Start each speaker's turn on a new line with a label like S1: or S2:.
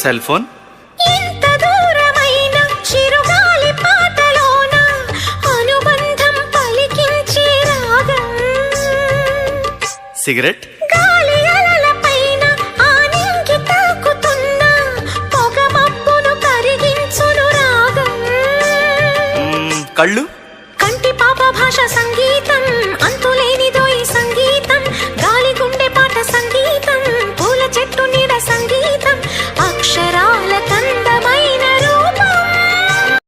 S1: Cell phone.
S2: ఎంత దూరమైన చిరుగాలి పాటలోన అనుబంధం పలికించే రాగం.
S1: సిగరెట్.
S2: గాలి అలలపైన ఆనింగి తాకుతున్న పొగ మబ్బును కరిగించును రాగం.
S1: కళ్ళు.
S2: కంటి పాప భాష సంగీతం అంతు